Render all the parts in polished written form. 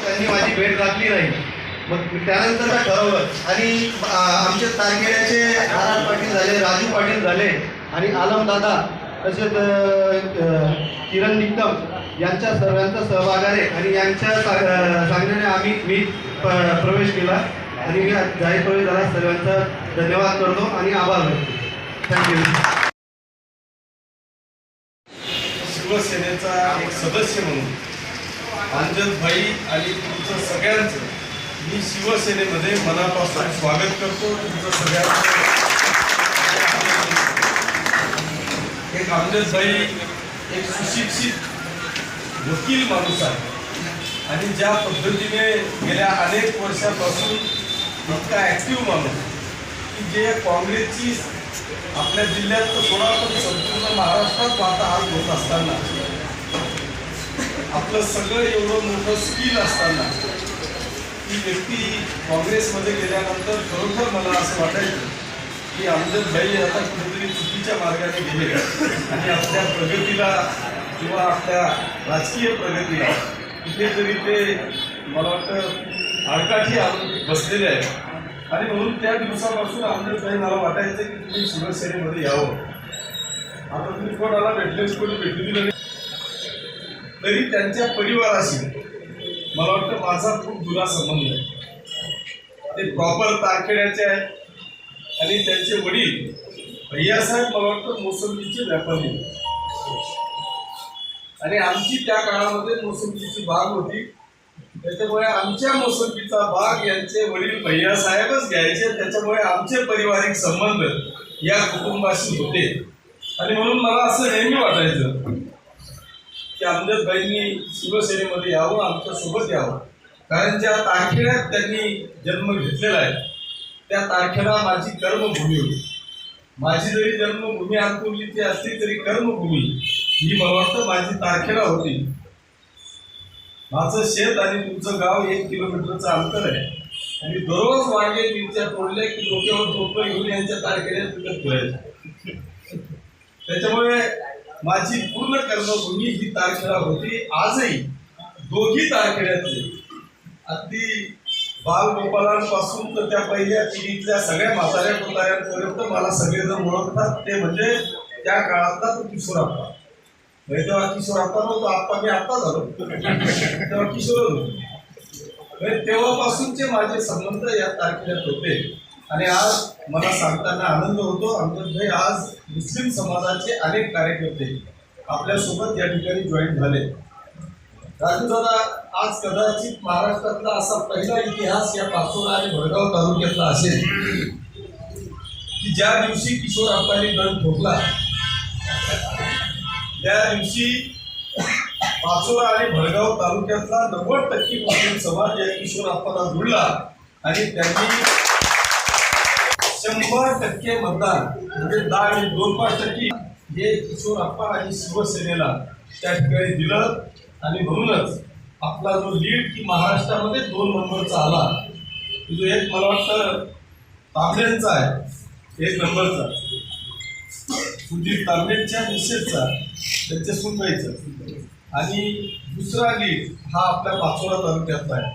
त्यांनी माझी भेट घातली नाही, मग त्यानंतर काय ठरवलं आणि आमचे तारखेड्याचे आर पाटील झाले, राजू पाटील झाले आणि आलम दादा तसेच किरण निकम यांच्या सर्वांचा सहभाग आहे आणि यांच्या सांगण्याने मी प्रवेश केला आणि मी जाहीर प्रवेश झाला. सर्वांचा धन्यवाद करतो आणि आभार व्यक्त. थँक्यू. शिवसेनेचा एक सदस्य म्हणून अंजद भाई आणि तुमचं सगळ्यांचं मी शिवसेनेमध्ये मनापासून स्वागत करतो. तुमचं सगळ्यांचं एक अंजद भाई एक सुशिक्षित वकील माणूस आहे आणि ज्या पद्धतीने गेल्या अनेक वर्षापासून इतका ॲक्टिव्ह माणूस की जे काँग्रेसची आपल्या जिल्ह्यात तर थोडा पण संपूर्ण महाराष्ट्रात वाता हात होत असताना आपलं सगळं एवढं मोठं स्किल असताना ती व्यक्ती काँग्रेसमध्ये गेल्यानंतर खरोखर मला असं वाटायचं की अंजद भाई आता कुठेतरी चुकीच्या मार्गाने गेले आणि आपल्या प्रगतीला किंवा आपल्या राजकीय प्रगतीला कुठेतरी ते मला वाटतं आडकाठी आणून बसलेले आहेत. आणि म्हणून त्या दिवसापासून अंजद भाई मला वाटायचं की तुम्ही शिवसेनेमध्ये यावं. आता तुम्ही कोणाला भेटलेच कोणी भेटू दिलं नाही, तरी त्यांच्या परिवाराशी मला वाटतं माझा खूप जुना संबंध आहे. ते प्रॉपर तारखेड्याचे आहेत आणि त्यांचे वडील भैयासाहेब मला वाटतं मोसंबीचे व्यापारी आणि आमची त्या काळामध्ये मोसंबीची बाग होती, त्याच्यामुळे आमच्या मोसंबीचा बाग यांचे वडील भैयासाहेबच घ्यायचे. त्याच्यामुळे आमचे पारिवारिक संबंध या कुटुंबाशी होते आणि म्हणून मला असं नेहमी वाटायचं की अंजद भाईंनी शिवसेनेमध्ये यावं, आमच्यासोबत यावं. कारण ज्या तारखेड्यात त्यांनी जन्म घेतलेला आहे त्या तारखेला माझी कर्मभूमी होती. माझी जरी जन्मभूमी अंकुर्लीची असली तरी कर्मभूमी ही मला वाटतं माझी तारखेला होती. माझं शेत आणि तुमचं गाव 1 किलोमीटरचं अंतर आहे आणि दररोज वांगे मिरच्या तोडले की डोक्यावर टोपं घेऊन यांच्या तारखेला विकत ठेवायचं. त्याच्यामुळे माझी पूर्ण कर्मभूमी ही तारखेला होती. आजही दोघी तारखेड्यातले अगदी बालगोपालांपासून तर त्या पहिल्या पिढीतल्या सगळ्या म्हाताऱ्या कोताऱ्यांपर्यंत मला सगळेजण ओळखतात. ते म्हणजे त्या काळातला तो किशोरप्पा. तेव्हा किशोरप्पा नव्हतो, आत्ता मी आत्ता झालो, तेव्हा किशोरच होतो. तेव्हापासूनचे माझे संबंध या तारखेला होते आणि आज मला सांगताना आनंद होतो. अंजद भाई आज मुस्लिम समाजाचे अनेक कार्यकर्ते आपल्यासोबत या ठिकाणी जॉईन झाले. राजू दादा, आज कदाचित महाराष्ट्रातला असा पहिला इतिहास या पाचोरा आणि भडगाव तालुक्यातला असेल की ज्या दिवशी किशोरप्पांनी दंड ठोकला त्या दिवशी पाचोरा आणि भडगाव तालुक्यातला 90% मुस्लिम समाज या किशोरप्पाला जुळला आणि त्यांनी 100% मतदान म्हणजे 2-5% हे किशोरप्पा आणि शिवसेनेला त्या ठिकाणी दिलं आणि म्हणूनच आपला जो लीड की महाराष्ट्रामध्ये 2 नंबरचा आला, जो एक मला वाटतं तांबेंचा आहे 1 नंबरचा, सुधीर तांबेंच्या मिसेसचा, त्यांच्या सुनबाईचा, आणि दुसरा लीड हा आपल्या पाचोरा तालुक्यातला आहे.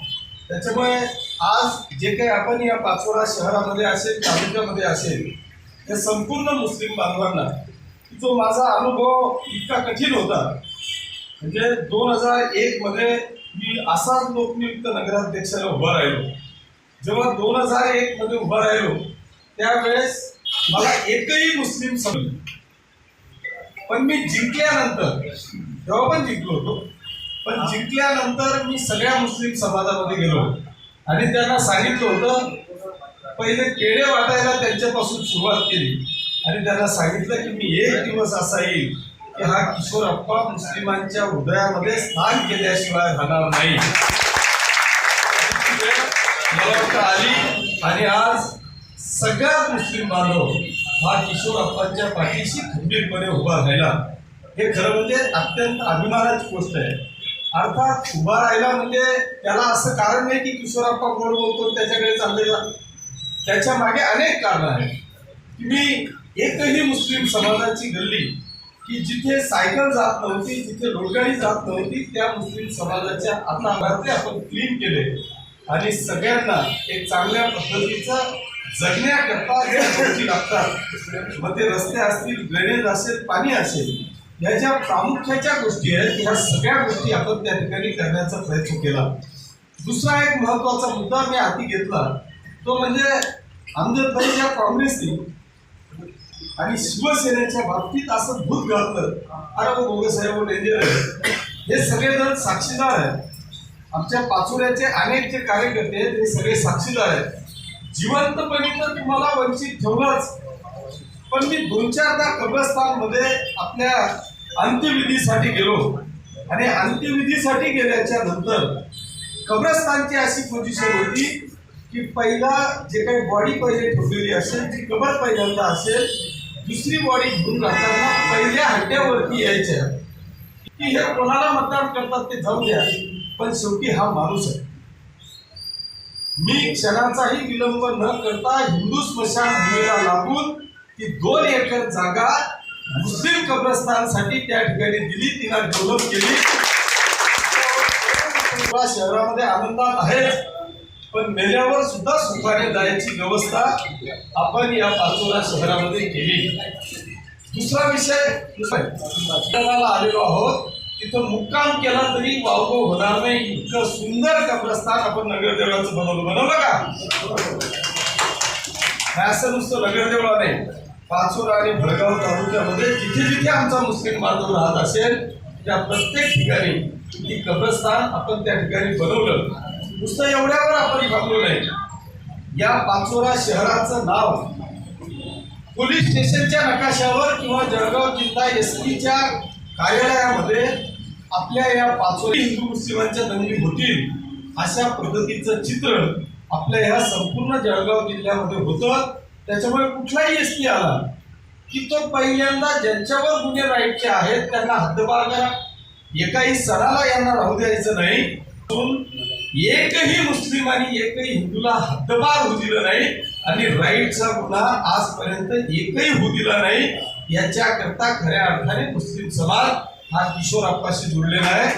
त्याच्यामुळे आज जे काही आपण या पाचोरा शहरामध्ये असेल तालुक्यामध्ये असेल त्या संपूर्ण मुस्लिम बांधवांना जो माझा अनुभव इतका कठीण होता, म्हणजे 2001 मध्ये मी असाच लोकनियुक्त नगराध्यक्षाला उभा राहिलो. जेव्हा 2001 मध्ये उभा राहिलो त्यावेळेस मला एकही मुस्लिम समजलं, पण मी जिंकल्यानंतर, तेव्हा पण जिंकलो होतो, पण जिंकल्यानंतर मी सगळ्या मुस्लिम समाजामध्ये गेलो आणि त्यांना सांगितलं होतं, पहिले केळे वाटायला त्यांच्यापासून सुरुवात केली आणि त्यांना सांगितलं की मी एक दिवस असा येईल की हा किशोरप्पा मुस्लिमांच्या हृदयामध्ये स्थान केल्याशिवाय राहणार नाही. मला वाटतं आली आणि आज सगळ्या मुस्लिम बांधव हा किशोरप्पांच्या पाठीशी खंबीरपणे उभा राहिला. हे खरं म्हणजे अत्यंत अभिमानाची गोष्ट आहे. अर्थात उभा राहिला म्हणजे त्याला असं कारण नाही की किशोरप्पा गोड बोलतो त्याच्याकडे चालले जा, त्याच्या मागे अनेक कारणं आहेत की मी एकही मुस्लिम समाजाची गल्ली की जिथे सायकल जात नव्हती, जिथे रोडगाडी जात नव्हती, त्या मुस्लिम समाजाच्या आता घरातले आपण क्लीन केले आणि सगळ्यांना एक चांगल्या पद्धतीचं जगण्याकरता ज्या गोष्टी लागतात, मग ते रस्ते असतील, ड्रेनेज असेल, पाणी असेल, या ज्या प्रामुख्याच्या गोष्टी आहेत ह्या सगळ्या गोष्टी आपण त्या ठिकाणी करण्याचा प्रयत्न केला. दुसरा एक महत्वाचा मुद्दा मी हाती घेतला तो म्हणजे आमदारबाईच्या काँग्रेसने आणि शिवसेनेच्या बाबतीत असं भूत घातलं, अरे वो बोगस आहे, वो डेंजर आहे. हे सगळेजण साक्षीदार आहेत. आमच्या पाचोऱ्याचे अनेक जे कार्यकर्ते आहेत हे सगळे साक्षीदार आहेत. जिवंतपणी तर तुम्हाला वंचित ठेवलंच, पण मी 2-4दा कब्रस्तानमध्ये आपल्या अंत्यविधीसाठी गेलो आणि अंत्यविधीसाठी गेल्याच्या नंतर कब्रस्तानची अशी पोझिशन होती की पहिला जे काही बॉडी पहिले ठेवलेली असेल, जी कबर पहिल्यांदा असेल, दुसरी बॉडी घेऊन राहताना पहिल्या हड्ड्यावरती यायच्या की हे कोणाला मतदान करतात ते जाऊ द्या, पण शेवटी हा माणूस आहे. मी क्षणाचाही विलंब न करता हिंदू स्मशानभूमीला लागून ती 2 एकर जागा मुस्लिम कब्रस्तानसाठी त्या ठिकाणी दिली, तिला डेव्हलप केली. शहरामध्ये आनंदात आहे, पण मेल्यावर सुद्धा सुखाने जायची व्यवस्था आपण या पाचोरा शहरामध्ये केली. दुसरा विषय आलेलो आहोत, तिथं मुक्काम केला तरी वावगो होणार नाही इतकं सुंदर कब्रस्तान आपण नगरदेवळाचं बनवलं का? असं नुसतं नगरदेवळा नाही, पाचोरा आणि भडगाव तालुक्यामध्ये जिथे जिथे आमचा मुस्लिम बांधव राहत असेल त्या प्रत्येक ठिकाणी ती कब्रस्तान आपण त्या ठिकाणी बनवलं. नुसतं एवढ्यावर आपण थांबलो नाही. या पाचोरा शहराचं नाव पोलीस स्टेशनच्या नकाशावर किंवा जळगाव जिल्हा SP-च्या कार्यालयामध्ये आपल्या या पाचोरी हिंदू मुस्लिमांच्या दंगली होतील अशा पद्धतीचं चित्र आपल्या ह्या संपूर्ण जळगाव जिल्ह्यामध्ये होतं. त्याच्यामुळे कुठलाही SP आला की तो पहिल्यांदा ज्यांच्यावर गुन्हे राईटचे आहेत त्यांना हद्दपार करा. एकाही सणाला यांना राहू द्यायचं नाही. एकही मुस्लिम आणि एकही हिंदूला हद्दपार होऊ दिलं नाही आणि राईटचा गुन्हा आजपर्यंत एकही होऊ दिला नाही. याच्याकरता खऱ्या अर्थाने मुस्लिम समाज हा किशोरप्पाशी जुळलेला आहे.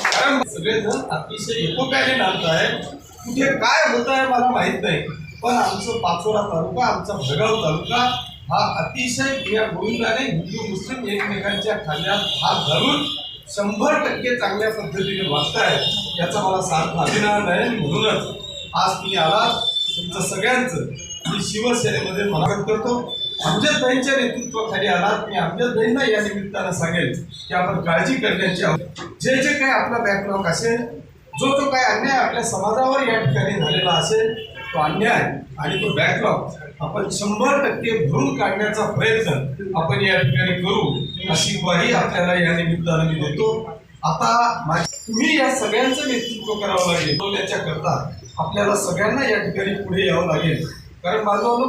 कारण सगळेजण अतिशय एकोप्याने नांदत आहेत. कुठे काय होत आहे मला माहित नाही, पण आमचं पाचोरा तालुका, आमचा भडगाव तालुका हा अतिशय या गोविंदाने हिंदू मुस्लिम एकमेकांच्या खांद्यात हात घालून 100% चांगल्या पद्धतीने वागतायत याचा मला सार्थ अभिमान आहे. म्हणूनच आज तुम्ही आलात, तुमचं सगळ्यांचं मी शिवसेनेमध्ये स्वागत करतो. अमजदभाईंच्या नेतृत्वाखाली आलात. मी अमजदभाईंना या निमित्तानं सांगेल की आपण काळजी करण्याची जे जे काही आपला बॅकलॉग असेल, जो काही अन्याय आपल्या समाजावर या ठिकाणी झालेला असेल, तो अन्याय आणि तो बॅकलॉग आपण 100% भरून काढण्याचा प्रयत्न आपण या ठिकाणी करू अशी ग्वाही आपल्याला या निमित्तानं मी देतो. आता तुम्ही या सगळ्यांचं नेतृत्व करावं लागेल. याच्या करता आपल्याला सगळ्यांना या ठिकाणी पुढे यावं लागेल. कारण बाजूला